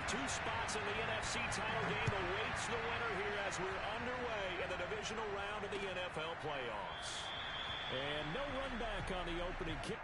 Two spots in the NFC title game awaits the winner here as we're underway in the divisional round of the NFL playoffs. And no run back on the opening kick.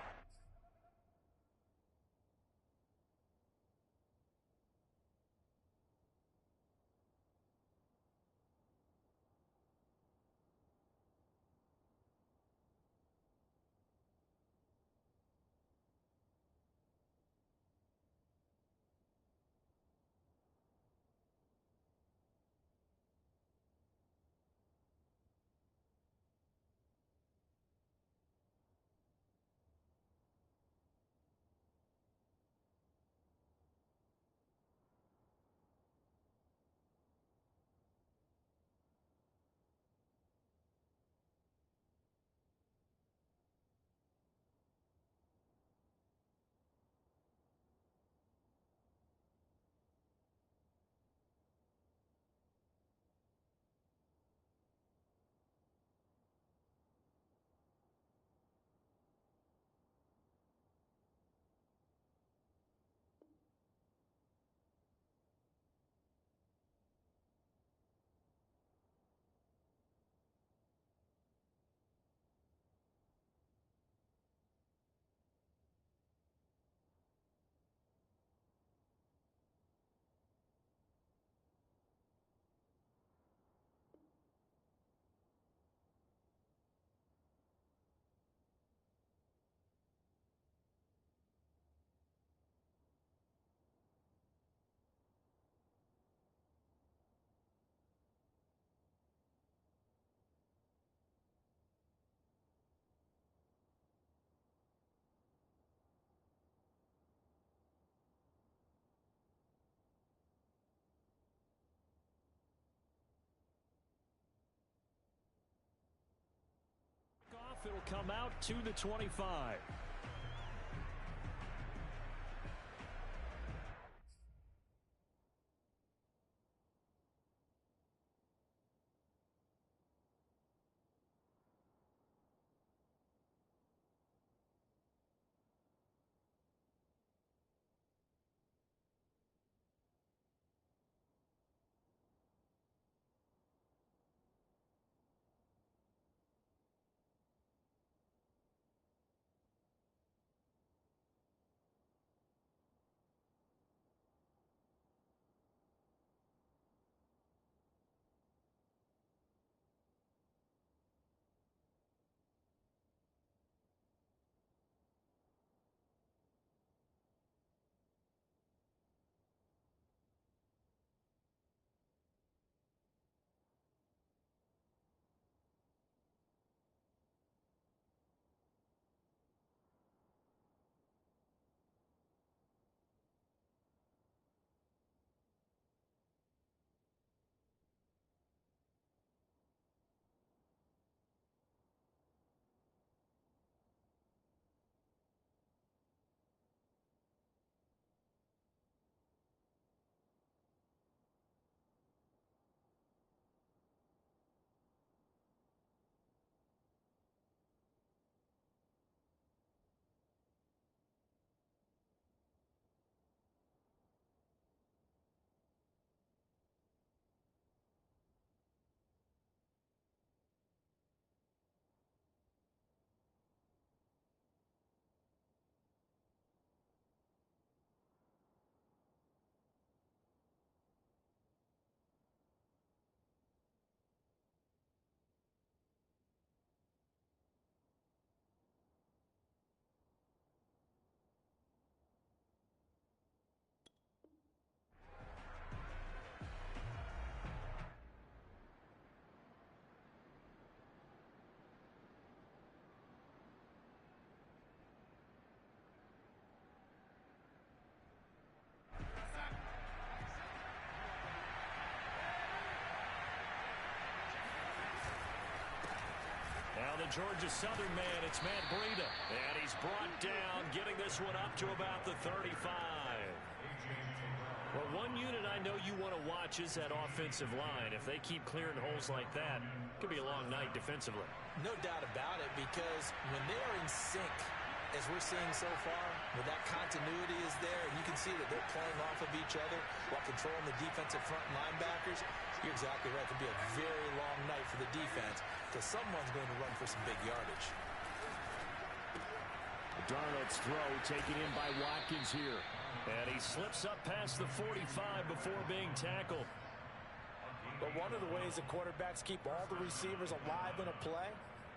It'll come out to the 25. Now the Georgia Southern man, it's Matt Breida. And he's brought down, getting this one up to about the 35. Well, one unit I know you want to watch is that offensive line. If they keep clearing holes like that, it could be a long night defensively. No doubt about it, because when they are in sync, as we're seeing so far, where that continuity is there, and you can see that they're playing off of each other while controlling the defensive front linebackers, you're exactly right. It could be a very long night for the defense because someone's going to run for some big yardage. Darnold's throw taken in by Watkins here. And he slips up past the 45 before being tackled. But one of the ways the quarterbacks keep all the receivers alive in a play,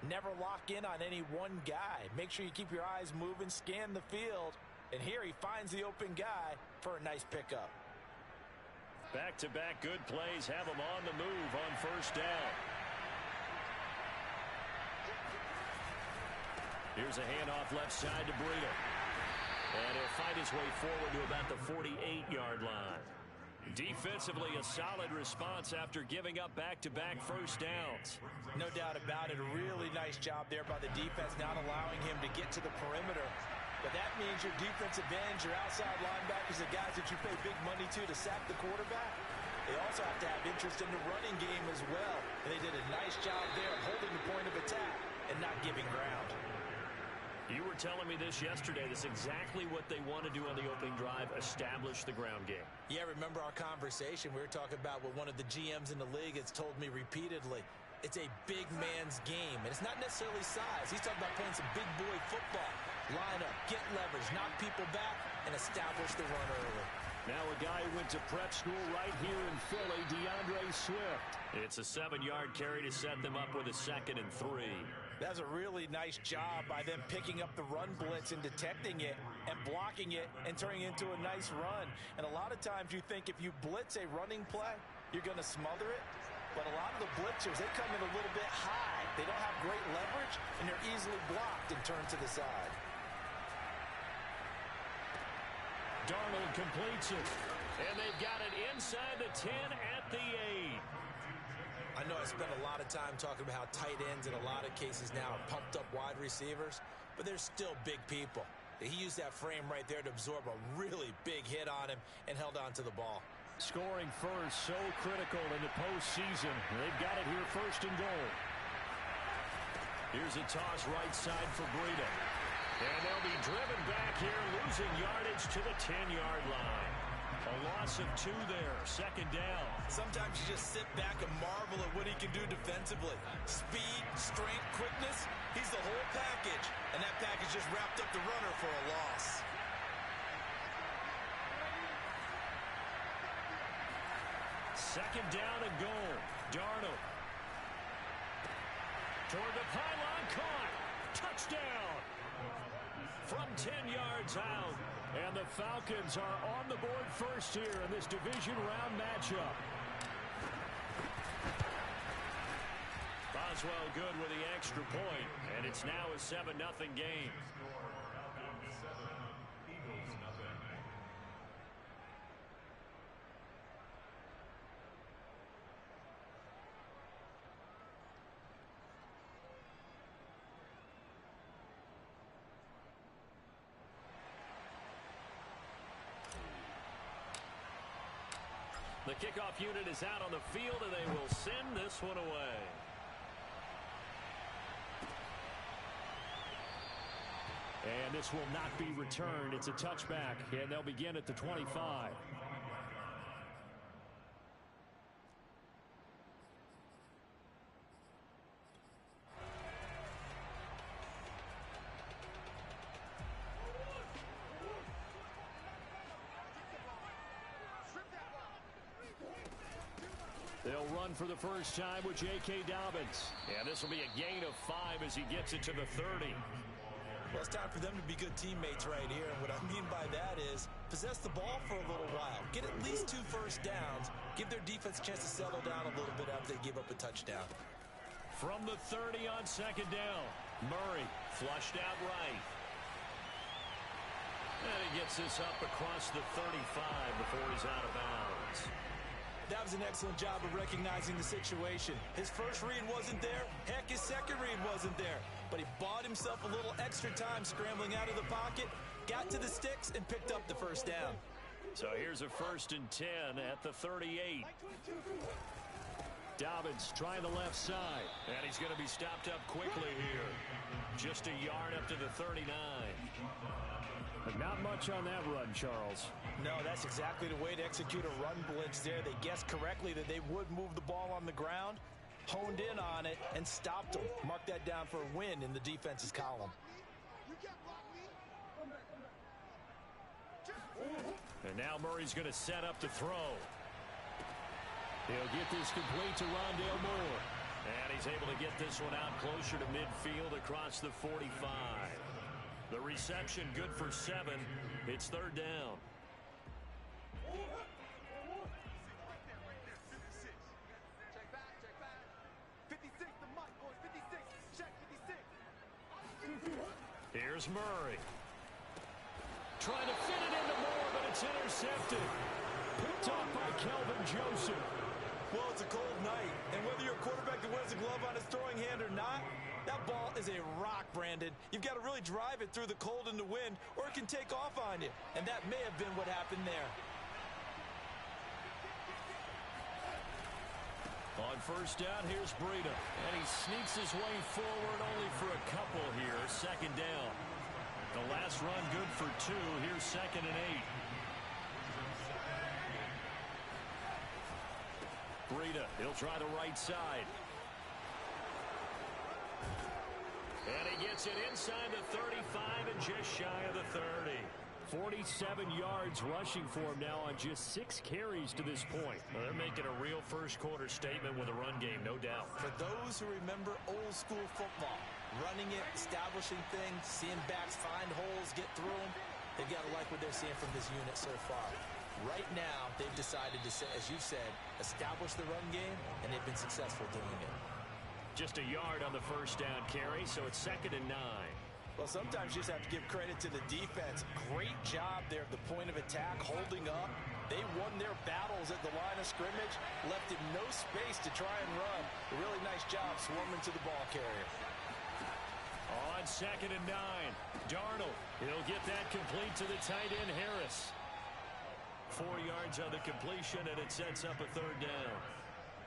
never lock in on any one guy. Make sure you keep your eyes moving, scan the field. And here he finds the open guy for a nice pickup. Back-to-back good plays have him on the move on first down. Here's a handoff left side to Breida. And he'll fight his way forward to about the 48-yard line. Defensively, a solid response after giving up back-to-back first downs. No doubt about it. A really nice job there by the defense, not allowing him to get to the perimeter. But that means your defensive ends, your outside linebackers, the guys that you pay big money to sack the quarterback, they also have to have interest in the running game as well. And they did a nice job there of holding the point of attack and not giving ground. You were telling me this yesterday. That's exactly what they want to do on the opening drive, establish the ground game. Yeah, remember our conversation. We were talking about what one of the GMs in the league has told me repeatedly. It's a big man's game, and it's not necessarily size. He's talking about playing some big boy football. Line up, get leverage, knock people back, and establish the run early. Now a guy who went to prep school right here in Philly, DeAndre Swift. It's a 7-yard carry to set them up with a 2nd and 3. That's a really nice job by them picking up the run blitz and detecting it and blocking it and turning it into a nice run. And a lot of times you think if you blitz a running play, you're going to smother it. But a lot of the blitzers, they come in a little bit high. They don't have great leverage, and they're easily blocked and turned to the side. Darnold completes it. And they've got it inside the 10 at the 8. I know I spent a lot of time talking about how tight ends in a lot of cases now are pumped up wide receivers, but they're still big people. He used that frame right there to absorb a really big hit on him and held on to the ball. Scoring first, so critical in the postseason. They've got it here first and goal. Here's a toss right side for Breida. And they'll be driven back here, losing yardage to the 10-yard line. A loss of 2 there, 2nd down. Sometimes you just sit back and marvel at what he can do defensively. Speed, strength, quickness, he's the whole package. And that package just wrapped up the runner for a loss. Second down and goal. Darnold. Toward the pylon, caught. Touchdown. From 10 yards out. And the Falcons are on the board first here in this division round matchup. Boswell good with the extra point, and it's now a 7-0 game. The kickoff unit is out on the field, and they will send this one away. And this will not be returned. It's a touchback, and they'll begin at the 25. They'll run for the first time with J.K. Dobbins. And this will be a gain of 5 as he gets it to the 30. Well, it's time for them to be good teammates right here. And what I mean by that is possess the ball for a little while. Get at least 2 first downs. Give their defense a chance to settle down a little bit after they give up a touchdown. From the 30 on 2nd down, Murray flushed out right. And he gets this up across the 35 before he's out of bounds. That was an excellent job of recognizing the situation. His first read wasn't there. Heck, his second read wasn't there. But he bought himself a little extra time scrambling out of the pocket, got to the sticks, and picked up the first down. So here's a 1st and 10 at the 38. Dobbins trying the left side. And he's going to be stopped up quickly here. Just a yard up to the 39. But not much on that run, Charles. No, that's exactly the way to execute a run blitz there. They guessed correctly that they would move the ball on the ground, honed in on it, and stopped them. Mark that down for a win in the defense's column. And now Murray's going to set up the throw. He'll get this complete to Rondale Moore. And he's able to get this one out closer to midfield across the 45. The reception good for 7. It's third down. Here's Murray. Trying to fit it into Moore, but it's intercepted. Picked off by Kelvin Joseph. Well, it's a cold night, and whether you're a quarterback that wears a glove on his throwing hand or not, that ball is a rock, Brandon. You've got to really drive it through the cold and the wind, or it can take off on you. And that may have been what happened there. On first down, here's Breida. And he sneaks his way forward only for a couple here. Second down. The last run good for 2. Here's second and 8. Breida, he'll try the right side. And he gets it inside the 35 and just shy of the 30. 47 yards rushing for him now on just 6 carries to this point. Well, they're making a real first quarter statement with a run game, no doubt. For those who remember old school football, running it, establishing things, seeing backs find holes, get through them, they've got to like what they're seeing from this unit so far. Right now, they've decided to, as you said, establish the run game, and they've been successful doing it. Just a yard on the first down carry, so it's second and 9. Well, sometimes you just have to give credit to the defense. Great job there at the point of attack, holding up. They won their battles at the line of scrimmage, left him no space to try and run. A really nice job swarming to the ball carrier. On second and 9, Darnold. He'll get that complete to the tight end, Harris. 4 yards on the completion, and it sets up a third down.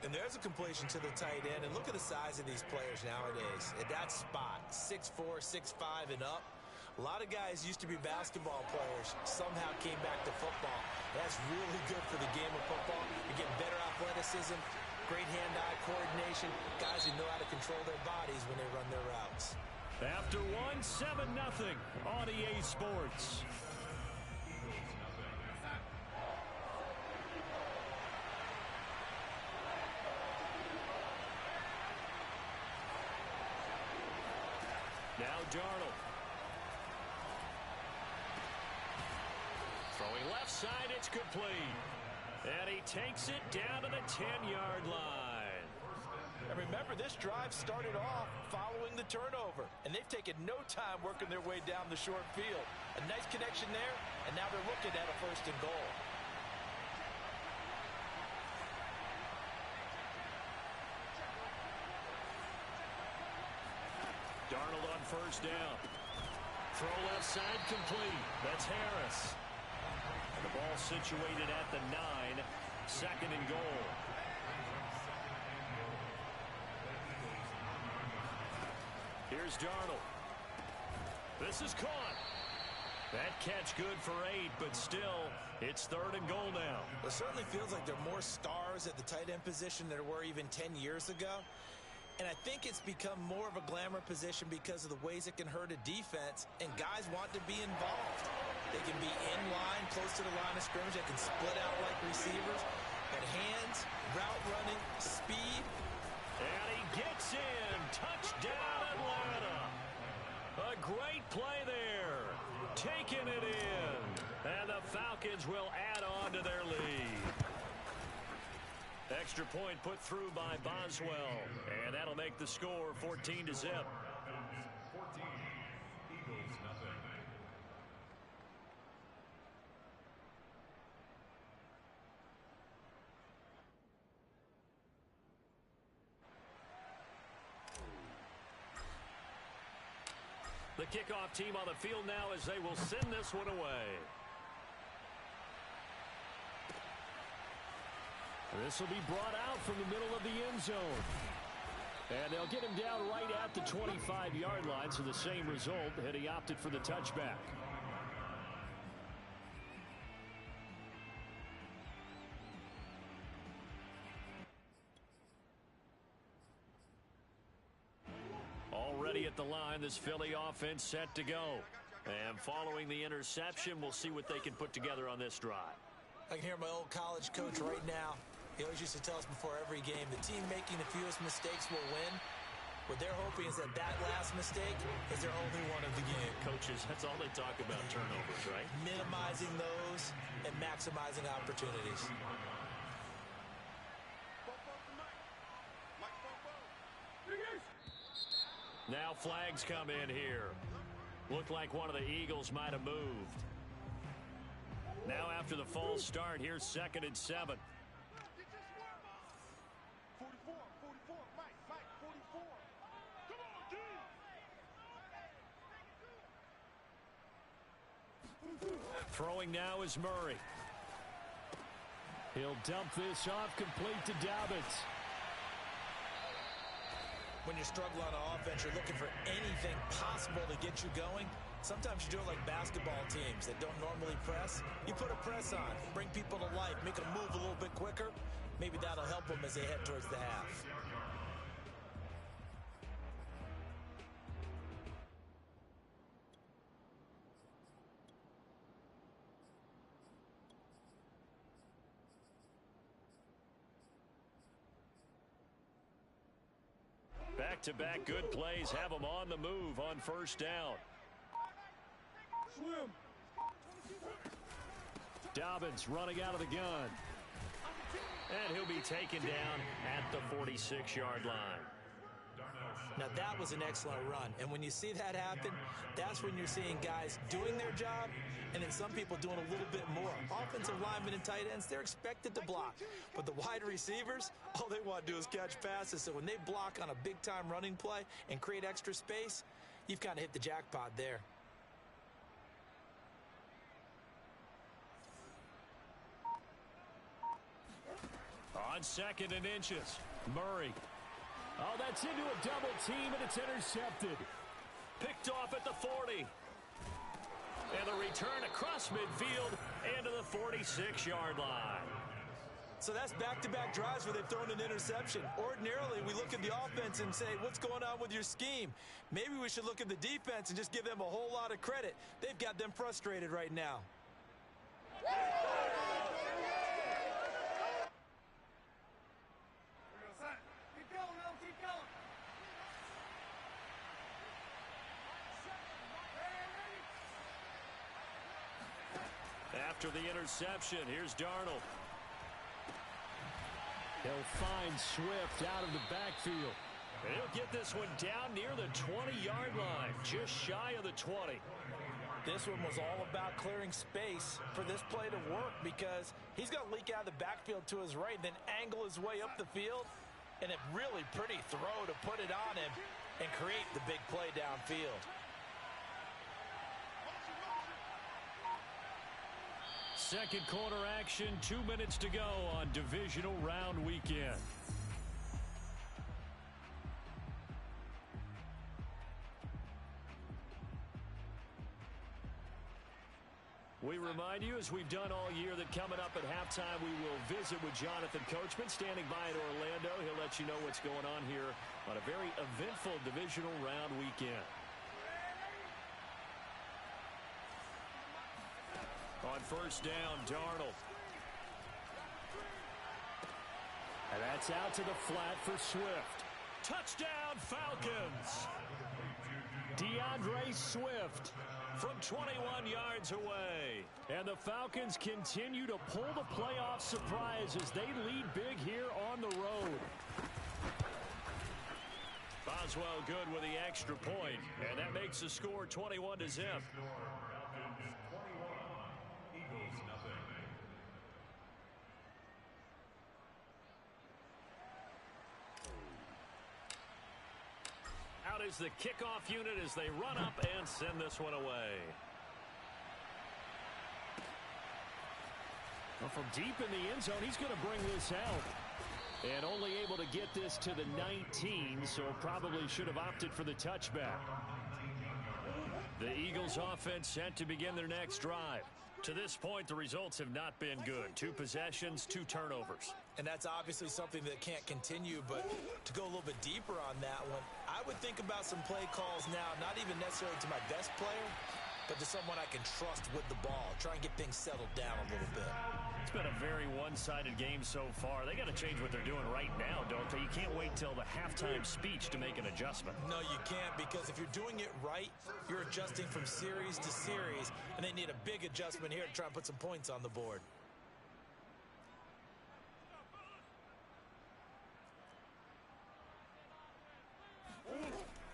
And there's a completion to the tight end. And look at the size of these players nowadays. At that spot, 6'4", 6'5", and up. A lot of guys used to be basketball players, somehow came back to football. That's really good for the game of football. You get better athleticism, great hand-eye coordination, guys who know how to control their bodies when they run their routes. After 7-0 on EA Sports. Now Darnold. Throwing left side, it's complete. And he takes it down to the 10-yard line. And remember, this drive started off following the turnover. And they've taken no time working their way down the short field. A nice connection there, and now they're looking at a first and goal. Darnold on first down. Throw left side complete. That's Harris. The ball situated at the 9. Second and goal. Here's Darnold. This is caught. That catch good for 8, but still, it's third and goal now. It certainly feels like there are more stars at the tight end position than there were even 10 years ago. And I think it's become more of a glamour position because of the ways it can hurt a defense, and guys want to be involved. They can be in line, close to the line of scrimmage. They can split out like receivers. But hands, route running, speed. And he gets in. Touchdown, Atlanta. A great play there. Taking it in. And the Falcons will add on to their lead. Extra point put through by Boswell. And that'll make the score 14-0. The kickoff team on the field now as they will send this one away. This will be brought out from the middle of the end zone. And they'll get him down right at the 25-yard line, so the same result, and he opted for the touchback. Already at the line, this Philly offense set to go. And following the interception, we'll see what they can put together on this drive. I can hear my old college coach right now. He always used to tell us before every game, the team making the fewest mistakes will win. What they're hoping is that that last mistake is their only one of the game. Coaches, that's all they talk about, turnovers, right? Minimizing those and maximizing opportunities. Now flags come in here. Looked like one of the Eagles might have moved. Now after the false start, here's 2nd and 7. Throwing now is Murray. He'll dump this off complete to Dobbins. When you struggle on offense, you're looking for anything possible to get you going. Sometimes you do it like basketball teams that don't normally press. You put a press on, bring people to life, make them move a little bit quicker. Maybe that'll help them as they head towards the half. Back-to-back good plays have them on the move on first down. Dobbins running out of the gun. And he'll be taken down at the 46-yard line. Now that was an excellent run. And when you see that happen, that's when you're seeing guys doing their job and then some people doing a little bit more. Offensive linemen and tight ends, they're expected to block. But the wide receivers, all they want to do is catch passes. So when they block on a big-time running play and create extra space, you've kind of hit the jackpot there. On 2nd and inches, Murray. Oh, that's into a double team, and it's intercepted. Picked off at the 40. And the return across midfield and to the 46-yard line. So that's back-to-back drives where they've thrown an interception. Ordinarily, we look at the offense and say, what's going on with your scheme? Maybe we should look at the defense and just give them a whole lot of credit. They've got them frustrated right now. After the interception, here's Darnold. He'll find Swift out of the backfield. And he'll get this one down near the 20-yard line, just shy of the 20. This one was all about clearing space for this play to work because he's going to leak out of the backfield to his right, then angle his way up the field, and a really pretty throw to put it on him and create the big play downfield. Second quarter action, 2 minutes to go on divisional round weekend. We remind you, as we've done all year, that coming up at halftime, we will visit with Jonathan Coachman, standing by in Orlando. He'll let you know what's going on here on a very eventful divisional round weekend. On first down, Darnold. And that's out to the flat for Swift. Touchdown, Falcons! DeAndre Swift from 21 yards away. And the Falcons continue to pull the playoff surprise as they lead big here on the road. Boswell good with the extra point, and that makes the score 21-0. Out is the kickoff unit as they run up and send this one away. Well, from deep in the end zone, he's going to bring this out. And only able to get this to the 19, so probably should have opted for the touchback. The Eagles offense set to begin their next drive. To this point, the results have not been good. 2 possessions, 2 turnovers. And that's obviously something that can't continue, but to go a little bit deeper on that one, I would think about some play calls now, not even necessarily to my best player, but to someone I can trust with the ball. Try and get things settled down a little bit. It's been a very one-sided game so far. They got to change what they're doing right now, don't they? You can't wait till the halftime speech to make an adjustment. No, you can't, because if you're doing it right, you're adjusting from series to series, and they need a big adjustment here to try and put some points on the board.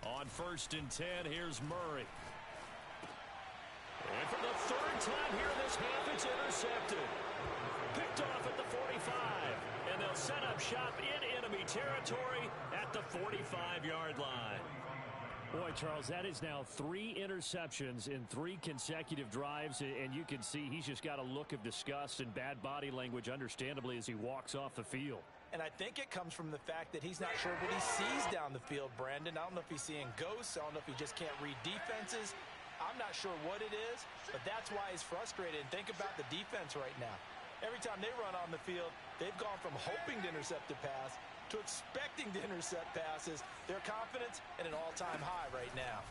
On 1st and 10, here's Murray. And for the 3rd time here in this half, it's intercepted. Picked off at the 45. And they'll set up shop in enemy territory at the 45-yard line. Boy, Charles, that is now 3 interceptions in 3 consecutive drives, and you can see he's just got a look of disgust and bad body language, understandably, as he walks off the field. And I think it comes from the fact that he's not sure what he sees down the field, Brandon. I don't know if he's seeing ghosts. I don't know if he just can't read defenses. I'm not sure what it is, but that's why he's frustrated. And think about the defense right now. Every time they run on the field, they've gone from hoping to intercept a pass to expecting to intercept passes. Their confidence at an all-time high right now.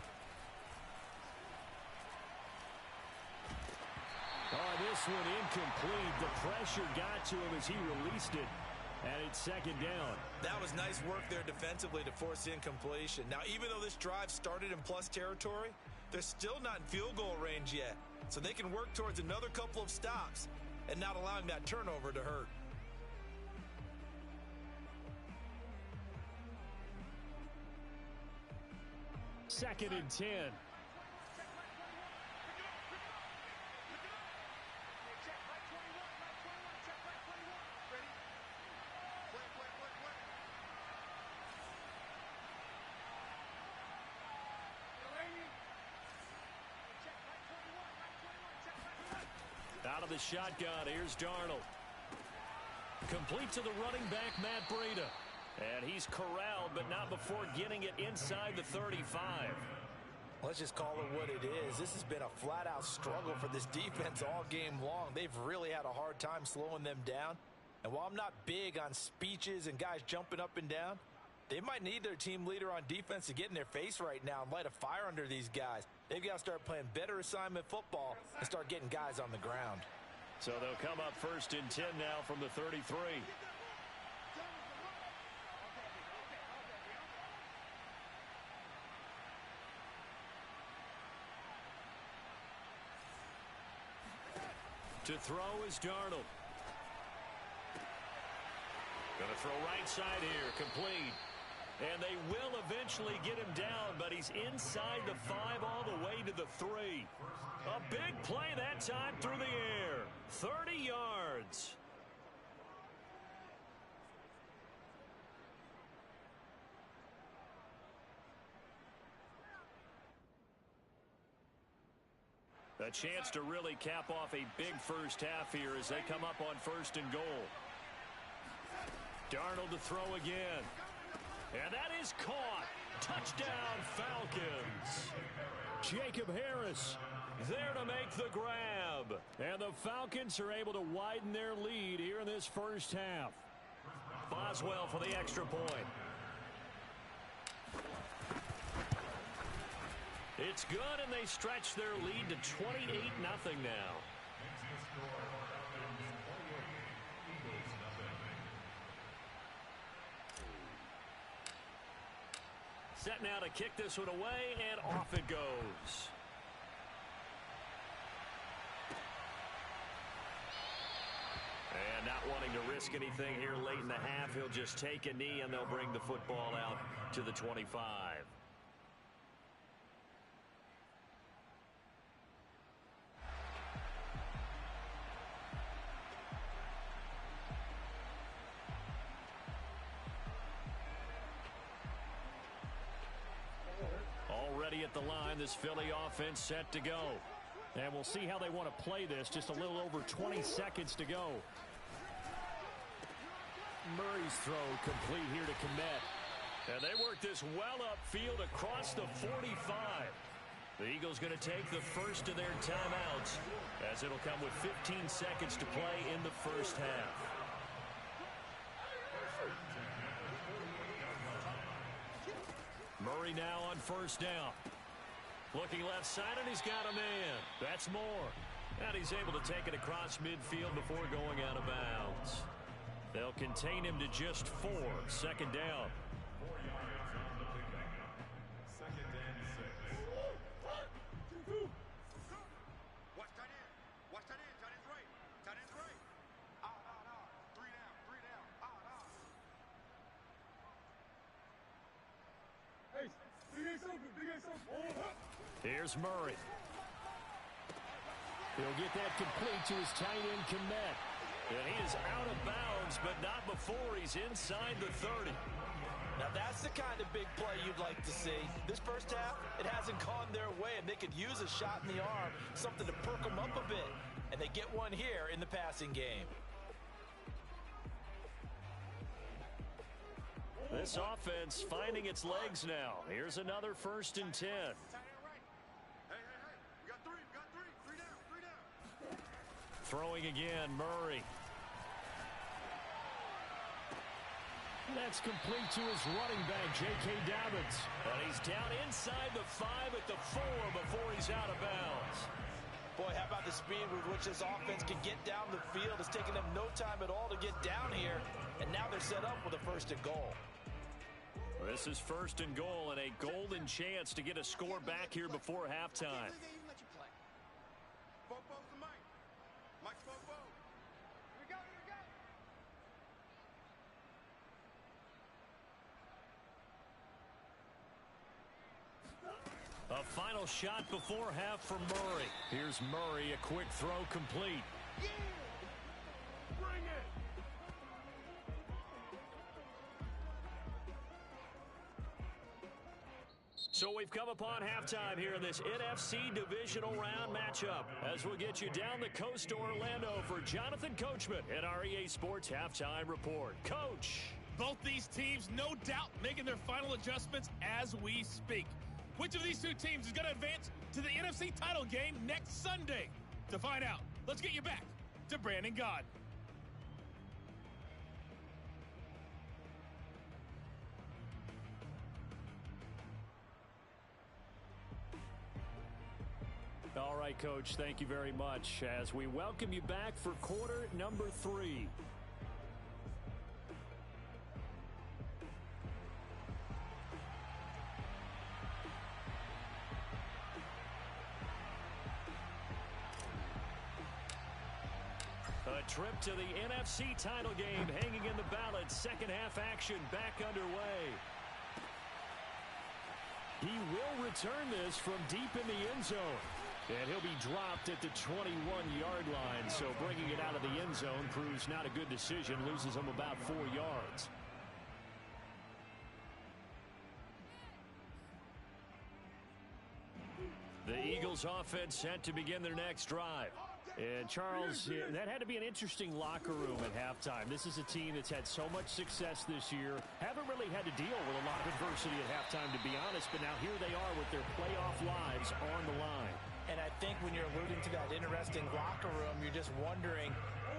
Oh, this one incomplete. The pressure got to him as he released it. And it's 2nd down. That was nice work there defensively to force the incompletion. Now, even though this drive started in plus territory, they're still not in field goal range yet. So they can work towards another couple of stops and not allowing that turnover to hurt. Second and 10. Out of the shotgun, here's Darnold. Complete to the running back, Matt Breida. And he's corralled, but not before getting it inside the 35. Let's just call it what it is. This has been a flat-out struggle for this defense all game long. They've really had a hard time slowing them down. And while I'm not big on speeches and guys jumping up and down, they might need their team leader on defense to get in their face right now and light a fire under these guys. They've got to start playing better assignment football and start getting guys on the ground. So they'll come up 1st and 10 now from the 33. To throw is Darnold. Going to throw right side here, complete. And they will eventually get him down, but he's inside the 5 all the way to the 3. A big play that time through the air. 30 yards. A chance to really cap off a big first half here as they come up on 1st and goal. Darnold to throw again. And that is caught. Touchdown, Falcons. Jacob Harris there to make the grab. And the Falcons are able to widen their lead here in this first half. Boswell for the extra point. It's good, and they stretch their lead to 28-0 now. Set now to kick this one away, and off it goes. And not wanting to risk anything here late in the half, he'll just take a knee, and they'll bring the football out to the 25. Already at the line, this Philly offense set to go. And we'll see how they want to play this. Just a little over 20 seconds to go. Murray's throw complete here to Kmet. And they work this well upfield across the 45. The Eagles going to take the first of their timeouts, as it'll come with 15 seconds to play in the first half. Murray now on first down. Looking left side, and he's got a man. That's Moore. And he's able to take it across midfield before going out of bounds. They'll contain him to just 4. Second down. Here's Murray. He'll get that complete to his tight end, Kmet. And he is out of bounds, but not before he's inside the 30. Now that's the kind of big play you'd like to see. This first half, it hasn't gone their way, and they could use a shot in the arm, something to perk them up a bit. And they get one here in the passing game. This offense finding its legs now. Here's another 1st and 10. Throwing again, Murray. That's complete to his running back, J.K. Dobbins. And he's down inside the 5 at the 4 before he's out of bounds. Boy, how about the speed with which this offense can get down the field? It's taken them no time at all to get down here. And now they're set up with a 1st and goal. This is 1st and goal and a golden chance to get a score back here before halftime. A final shot before half for Murray. Here's Murray, a quick throw complete. Yeah! Bring it! So we've come upon halftime here in this NFC Divisional Round matchup, as we'll get you down the coast to Orlando for Jonathan Coachman at our EA Sports Halftime Report. Coach! Both these teams, no doubt, making their final adjustments as we speak. Which of these two teams is going to advance to the NFC title game next Sunday? To find out, let's get you back to Brandon Gaudin. All right, Coach, thank you very much as we welcome you back for quarter number 3. A trip to the NFC title game hanging in the balance. Second half action back underway. He will return this from deep in the end zone. And he'll be dropped at the 21-yard line. So bringing it out of the end zone proves not a good decision. Loses him about 4 yards. The Eagles offense set to begin their next drive. And Charles, that had to be an interesting locker room at halftime. This is a team that's had so much success this year. Haven't really had to deal with a lot of adversity at halftime, to be honest. But now here they are with their playoff lives on the line. And I think when you're alluding to that interesting locker room, you're just wondering,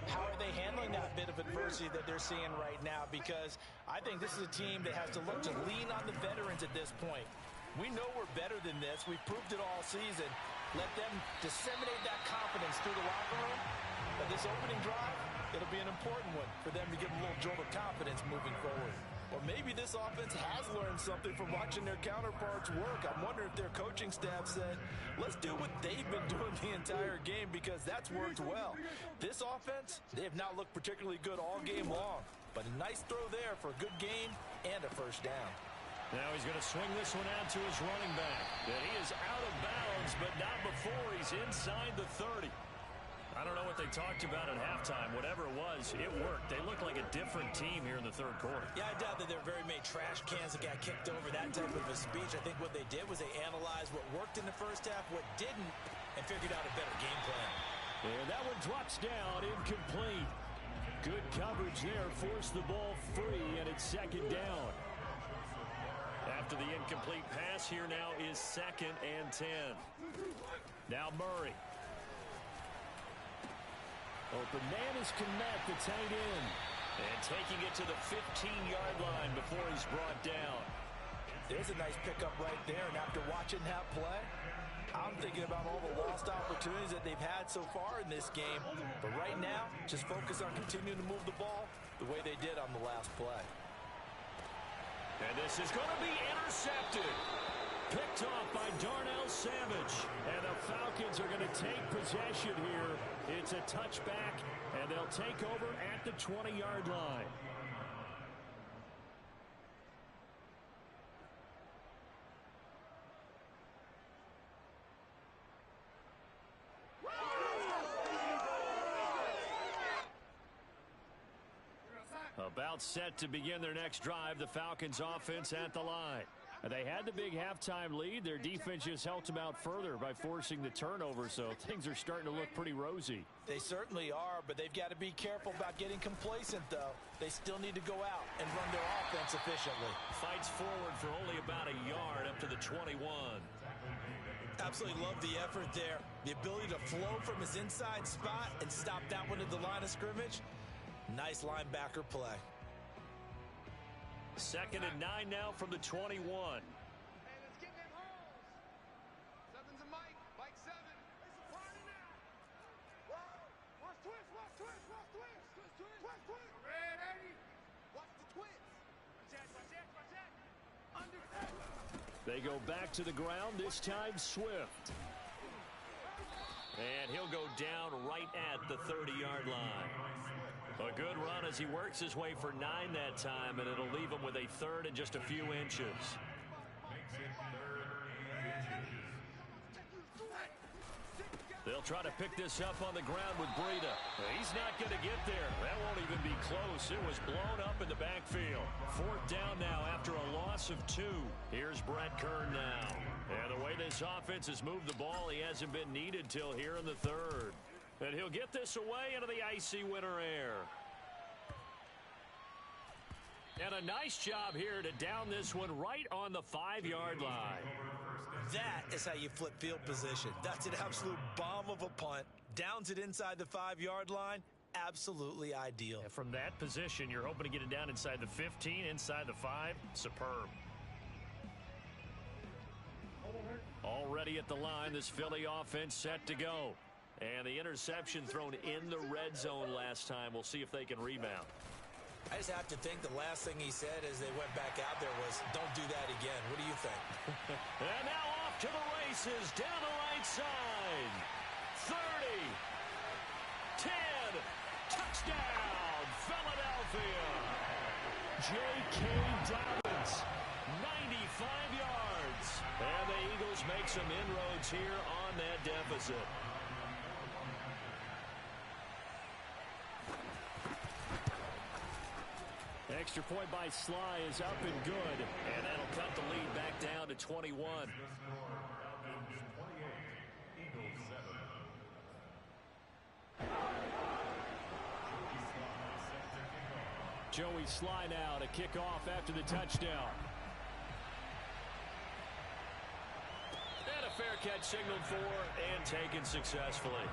how are they handling that bit of adversity that they're seeing right now? Because I think this is a team that has to look to lean on the veterans at this point. We know we're better than this. We've proved it all season. Let them disseminate that confidence through the locker room. But this opening drive, it'll be an important one for them to give them a little jolt of confidence moving forward. Or maybe this offense has learned something from watching their counterparts work. I'm wondering if their coaching staff said, let's do what they've been doing the entire game, because that's worked well. This offense, they have not looked particularly good all game long. But a nice throw there for a good gain and a first down. Now he's going to swing this one out to his running back. And he is out of bounds, but not before he's inside the 30. I don't know what they talked about at halftime. Whatever it was, it worked. They look like a different team here in the third quarter. Yeah, I doubt that there very many trash cans that got kicked over, that type of a speech. I think what they did was they analyzed what worked in the first half, what didn't, and figured out a better game plan. And that one drops down, incomplete. Good coverage there, forced the ball free, and it's second down. After the incomplete pass, here now is 2nd and 10. Now Murray. Open man is Kmet, the tight end. And taking it to the 15-yard line before he's brought down. There's a nice pickup right there, and after watching that play, I'm thinking about all the lost opportunities that they've had so far in this game. But right now, just focus on continuing to move the ball the way they did on the last play. And this is going to be intercepted. Picked off by Darnell Savage. And the Falcons are going to take possession here. It's a touchback, and they'll take over at the 20-yard line. About set to begin their next drive, the Falcons offense at the line. They had the big halftime lead. Their defense just helped them out further by forcing the turnover, so things are starting to look pretty rosy. They certainly are, but they've got to be careful about getting complacent, though. They still need to go out and run their offense efficiently. Fights forward for only about a yard up to the 21. Absolutely love the effort there. The ability to flow from his inside spot and stop that one at the line of scrimmage. Nice linebacker play. 2nd and 9 now from the 21. Hey, let's get them holes. 7's a Mike. Mike 7. It's a party now. Watch twist, watch twist, watch twist. Twist, twist. Red 80. Watch the twist. Watch that. Under. They go back to the ground, this time Swift. And he'll go down right at the 30-yard line. A good run as he works his way for 9 that time, and it'll leave him with a 3rd and just a few inches. They'll try to pick this up on the ground with Breida. He's not going to get there. That won't even be close. It was blown up in the backfield. 4th down now after a loss of 2. Here's Brett Kern now. And the way this offense has moved the ball, he hasn't been needed till here in the 3rd. And he'll get this away into the icy winter air. And a nice job here to down this one right on the 5-yard line. That is how you flip field position. That's an absolute bomb of a punt. Downs it inside the 5-yard line. Absolutely ideal. And from that position, you're hoping to get it down inside the 15, inside the 5. Superb. Already at the line, this Philly offense set to go. And the interception thrown in the red zone last time. We'll see if they can rebound. I just have to think the last thing he said as they went back out there was, don't do that again. What do you think? And now off to the races down the right side. 30. 10. Touchdown, Philadelphia. J.K. Dobbins. 95 yards. And the Eagles make some inroads here on that deficit. Extra point by Sly is up and good. And that'll cut the lead back down to 21. Joey Sly now to kick off after the touchdown. And a fair catch signaled for and taken successfully.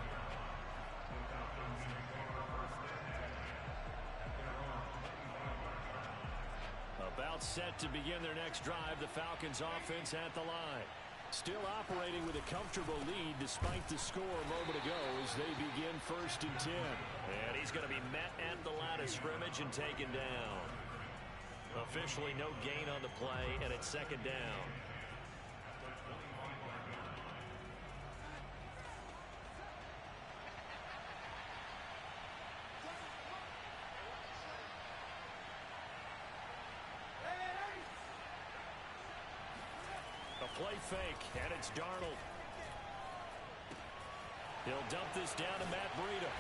About set to begin their next drive, the Falcons offense at the line. Still operating with a comfortable lead despite the score a moment ago as they begin 1st and 10. And he's going to be met at the line of scrimmage and taken down. Officially no gain on the play, and it's 2nd down. Play fake, and it's Darnold. He'll dump this down to Matt Breida.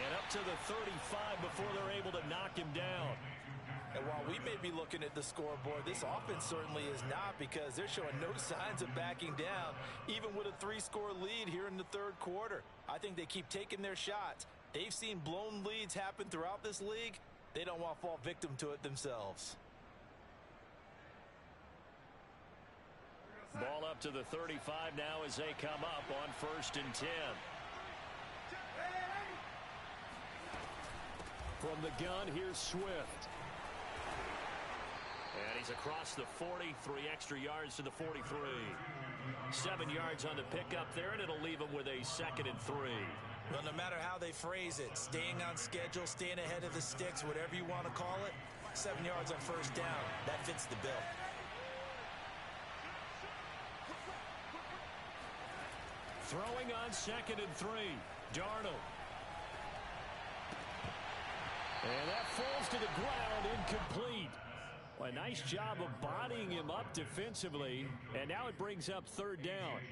And up to the 35 before they're able to knock him down. And while we may be looking at the scoreboard, this offense certainly is not, because they're showing no signs of backing down, even with a 3-score lead here in the third quarter. I think they keep taking their shots. They've seen blown leads happen throughout this league. They don't want to fall victim to it themselves. Ball up to the 35 now as they come up on 1st and 10. From the gun, here's Swift. And he's across the 40, 3 extra yards to the 43. 7 yards on the pickup there, and it'll leave him with a 2nd and 3. Well, no matter how they phrase it, staying on schedule, staying ahead of the sticks, whatever you want to call it, 7 yards on 1st down, that fits the bill. Throwing on 2nd and 3, Darnold. And that falls to the ground, incomplete. Well, a nice job of bodying him up defensively, and now it brings up 3rd down.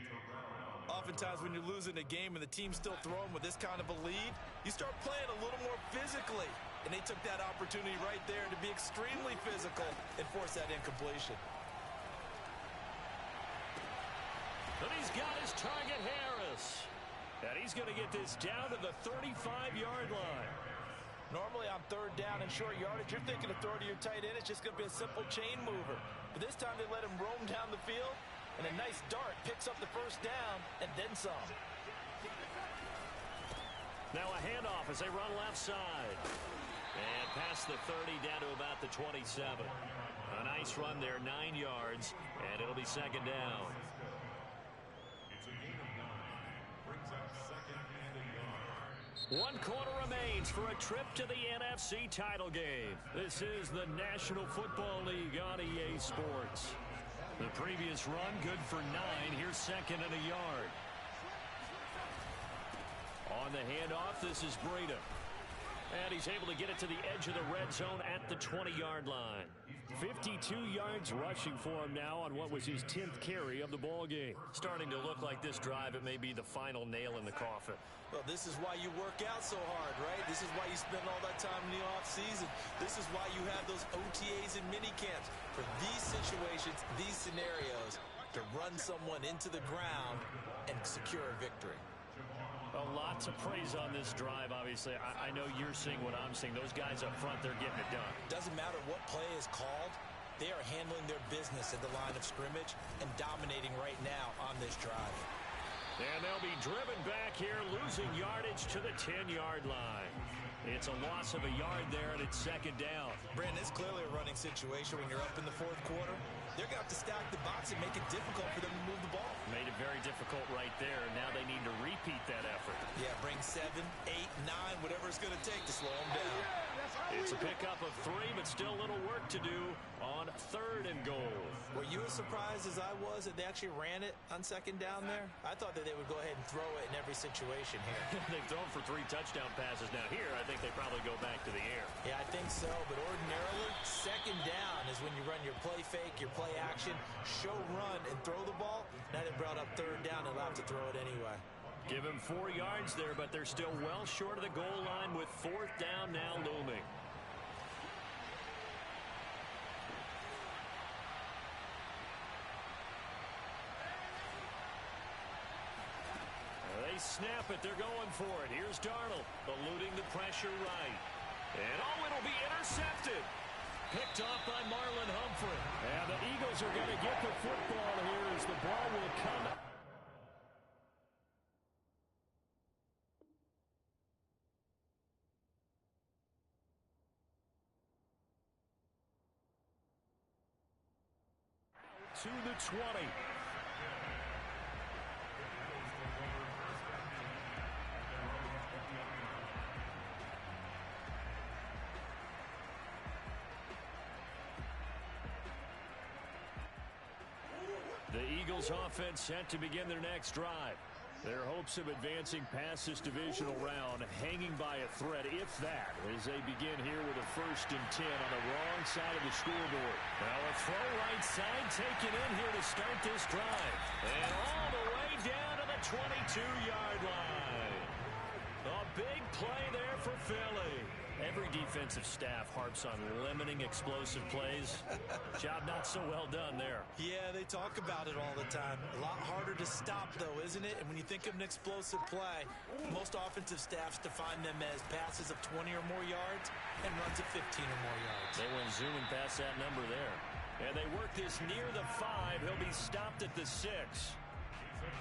Oftentimes when you're losing a game and the team's still throwing with this kind of a lead, you start playing a little more physically. And they took that opportunity right there to be extremely physical and force that incompletion. And he's got his target, Harris. And he's going to get this down to the 35-yard line. Normally on 3rd down and short yardage, you're thinking to throw to your tight end. It's just going to be a simple chain mover. But this time they let him roam down the field, and a nice dart picks up the 1st down and then some. Now a handoff as they run left side. And past the 30 down to about the 27. A nice run there, 9 yards, and it'll be 2nd down. One quarter remains for a trip to the NFC title game. This is the National Football League on EA Sports. The previous run good for 9. Here's 2nd and a yard. On the handoff, this is Breida. And he's able to get it to the edge of the red zone at the 20-yard line. 52 yards rushing for him now on what was his 10th carry of the ball game. Starting to look like this drive, it may be the final nail in the coffin. Well, this is why you work out so hard, right? This is why you spend all that time in the offseason. This is why you have those OTAs and mini camps. For these situations, these scenarios, to run someone into the ground and secure a victory. A lot to praise on this drive, obviously. I know you're seeing what I'm seeing. Those guys up front, they're getting it done. Doesn't matter what play is called. They are handling their business at the line of scrimmage and dominating right now on this drive. And they'll be driven back here, losing yardage to the 10-yard line. It's a loss of a yard there, and it's 2nd down. Brandon, it's clearly a running situation when you're up in the 4th quarter. They're going to have to stack the box and make it difficult for them to move the ball. Made it very difficult right there, and now they need to repeat that effort. Yeah, bring 7, 8, 9, whatever it's going to take to slow them down. It's a pickup of 3, but still a little work to do on 3rd and goal. Were you as surprised as I was that they actually ran it on 2nd down there? I thought that they would go ahead and throw it in every situation here. They've thrown for 3 touchdown passes. Now here, I think they probably go back to the air. Yeah, I think so, but ordinarily, 2nd down is when you run your play fake, your play action, show run, and throw the ball. Now they brought up 3rd down and allowed to throw it anyway. Give him 4 yards there, but they're still well short of the goal line with 4th down now looming. They snap it. They're going for it. Here's Darnold, eluding the pressure right. And, it'll be intercepted. Picked off by Marlon Humphrey. And the Eagles are going to get the football here as the ball will come. To the 20. The Eagles offense set to begin their next drive. Their hopes of advancing past this divisional round hanging by a thread, if that, as they begin here with a 1st and 10 on the wrong side of the scoreboard. Now a throw right side taken in here to start this drive. And all the way down to the 22-yard line. A big play there for Philly. Every defensive staff harps on limiting explosive plays. Job not so well done there. Yeah, they talk about it all the time. A lot harder to stop, though, isn't it? And when you think of an explosive play, most offensive staffs define them as passes of 20 or more yards and runs of 15 or more yards. They went zooming past that number there. And they work this near the 5. He'll be stopped at the 6.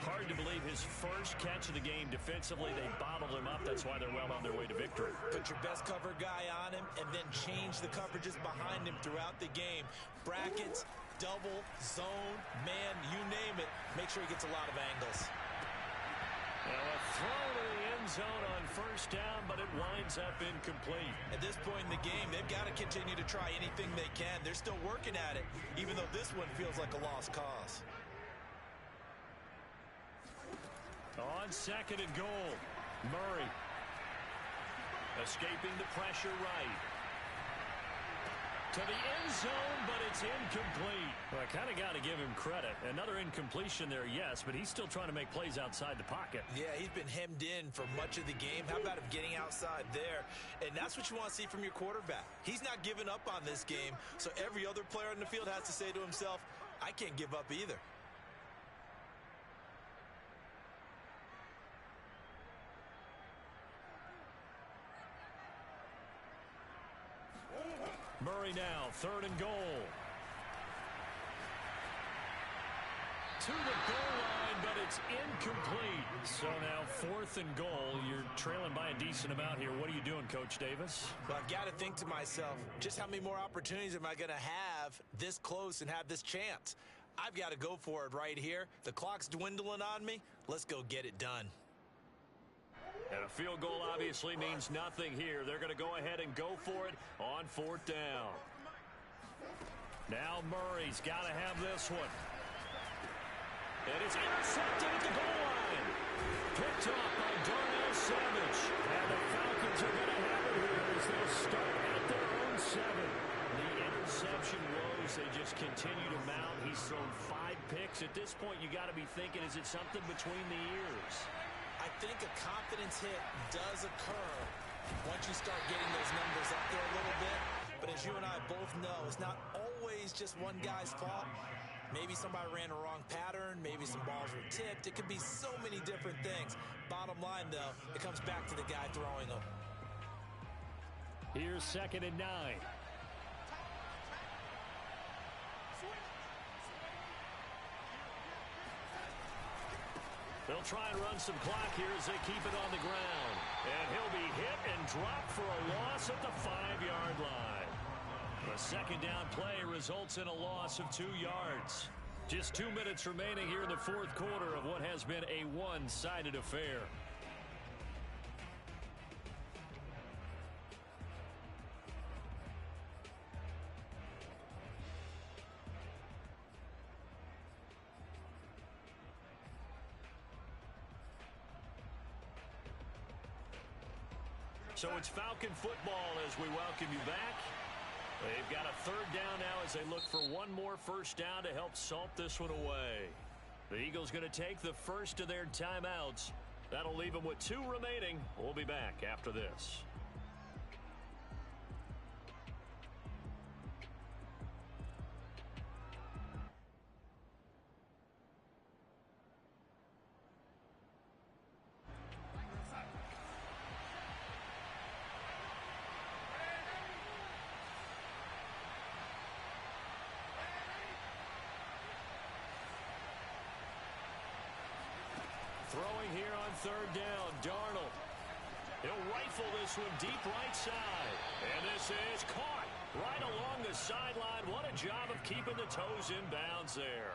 Hard to believe his first catch of the game defensively. They bottled him up. That's why they're well on their way to victory. Put your best cover guy on him and then change the coverages behind him throughout the game. Brackets, double, zone, man, you name it. Make sure he gets a lot of angles. Now a throw to the end zone on first down, but it winds up incomplete. At this point in the game, they've got to continue to try anything they can. They're still working at it, even though this one feels like a lost cause. On second and goal, Murray escaping the pressure right. To the end zone, but it's incomplete. Well, I kind of got to give him credit. Another incompletion there, yes, but he's still trying to make plays outside the pocket. Yeah, he's been hemmed in for much of the game. How about him getting outside there? And that's what you want to see from your quarterback. He's not giving up on this game, so every other player in the field has to say to himself, I can't give up either. Murray now, third and goal. To the goal line, but it's incomplete. So now fourth and goal. You're trailing by a decent amount here. What are you doing, Coach Davis? Well, I've got to think to myself, just how many more opportunities am I going to have this close and have this chance? I've got to go for it right here. The clock's dwindling on me. Let's go get it done. And a field goal obviously means nothing here. They're going to go ahead and go for it on fourth down. Now Murray's got to have this one. And it's intercepted at the goal line. Picked off by Darnell Savage. And the Falcons are going to have it here as they'll start at their own 7. The interception woes, they just continue to mount. He's thrown 5 picks. At this point, you got to be thinking, is it something between the ears? I think a confidence hit does occur once you start getting those numbers up there a little bit. But as you and I both know, it's not always just one guy's fault. Maybe somebody ran a wrong pattern. Maybe some balls were tipped. It could be so many different things. Bottom line, though, it comes back to the guy throwing them. Here's second and 9. They'll try and run some clock here as they keep it on the ground. And he'll be hit and dropped for a loss at the 5-yard line. The second down play results in a loss of 2 yards. Just 2 minutes remaining here in the fourth quarter of what has been a one-sided affair. So it's Falcon football as we welcome you back. They've got a third down now as they look for one more first down to help salt this one away. The Eagles going to take the first of their timeouts. That'll leave them with 2 remaining. We'll be back after this. Throwing here on third down, Darnold. He'll rifle this one deep right side. And this is caught right along the sideline. What a job of keeping the toes in bounds there.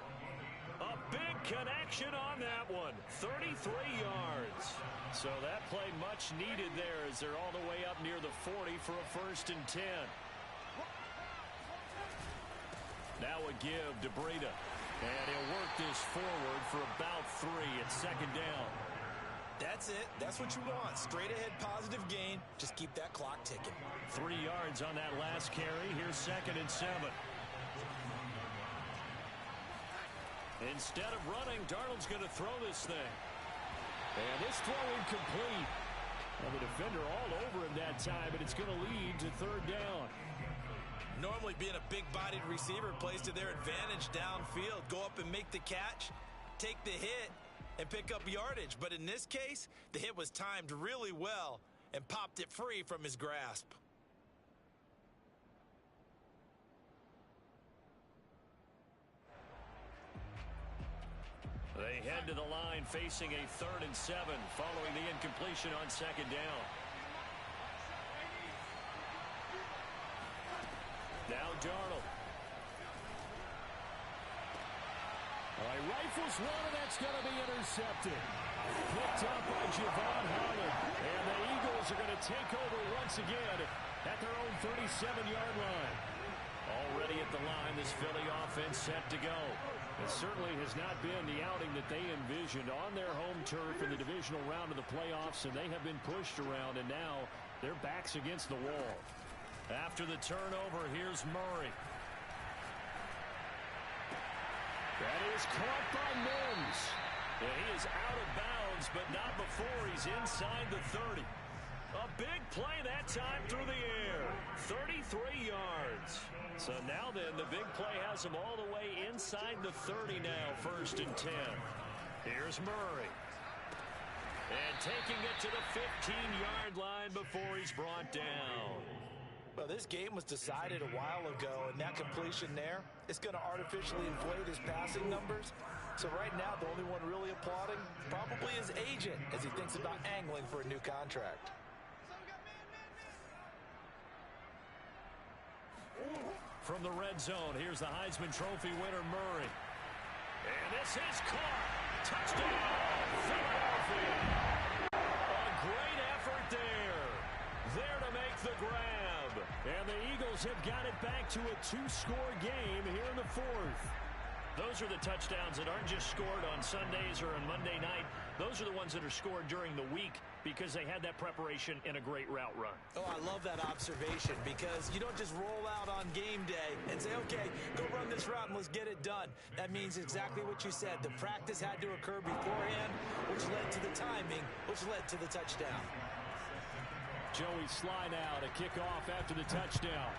A big connection on that one. 33 yards. So that play much needed there as they're all the way up near the 40 for a first and 10. Now a give to Breida. And he'll work this forward for about 3 at second down. That's it. That's what you want. Straight ahead positive gain. Just keep that clock ticking. 3 yards on that last carry. Here's second and 7. Instead of running, Darnold's going to throw this thing. And this throw incomplete. Well, the defender all over him that time, but it's going to lead to third down. Normally being a big-bodied receiver plays to their advantage downfield. Go up and make the catch, take the hit, and pick up yardage. But in this case, the hit was timed really well and popped it free from his grasp. They head to the line facing a 3rd and 7 following the incompletion on 2nd down. Now Darnold. All right, rifles one, and that's going to be intercepted. Picked up by Javon Holland. And the Eagles are going to take over once again at their own 37-yard line. Already at the line, this Philly offense set to go. It certainly has not been the outing that they envisioned on their home turf in the divisional round of the playoffs, and they have been pushed around, and now their backs against the wall. After the turnover, here's Murray. That is caught by Mims. Yeah, he is out of bounds, but not before he's inside the 30. A big play that time through the air. 33 yards. So now then, the big play has him all the way inside the 30 now, 1st and 10. Here's Murray. And taking it to the 15-yard line before he's brought down. Well, this game was decided a while ago, and that completion there is going to artificially inflate his passing numbers. So right now, the only one really applauding probably his agent as he thinks about angling for a new contract. From the red zone, here's the Heisman Trophy winner, Murray. And this is caught. Touchdown, Philadelphia. A great effort there. There to make the grab. And the Eagles have got it back to a 2-score game here in the 4th. Those are the touchdowns that aren't just scored on Sundays or on Monday night. Those are the ones that are scored during the week because they had that preparation in a great route run. Oh, I love that observation because you don't just roll out on game day and say, okay, go run this route and let's get it done. That means exactly what you said. The practice had to occur beforehand, which led to the timing, which led to the touchdown. Joey Sly now to kick off after the touchdown.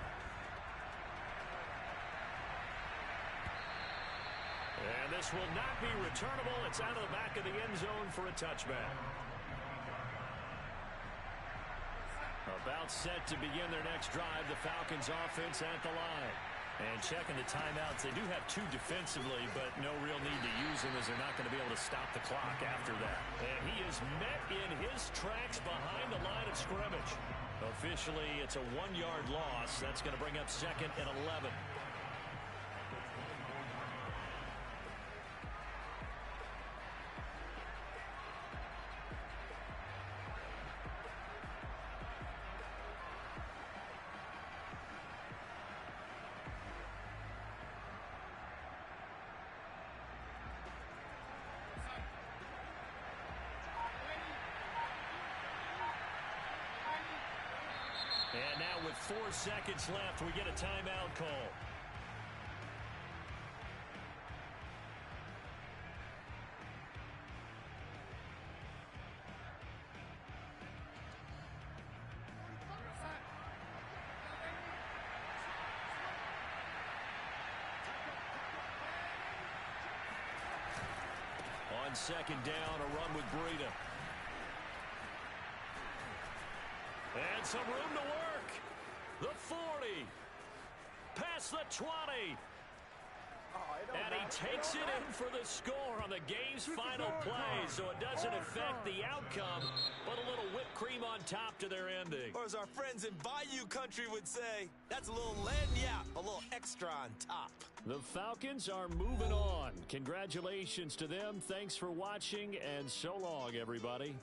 And this will not be returnable. It's out of the back of the end zone for a touchback. About set to begin their next drive, the Falcons offense at the line. And checking the timeouts, they do have 2 defensively, but no real need to use them as they're not going to be able to stop the clock after that. And he is met in his tracks behind the line of scrimmage. Officially, it's a 1-yard loss. That's going to bring up 2nd and 11. And now with 4 seconds left, we get a timeout call. On 2nd down, a run with Breida. And some room to work. The 40. Past the 20. And he takes it in for the score on the game's final play, so it doesn't affect the outcome, but a little whipped cream on top to their ending. Or as our friends in Bayou Country would say, that's a little lagniappe, a little extra on top. The Falcons are moving on. Congratulations to them. Thanks for watching, and so long, everybody.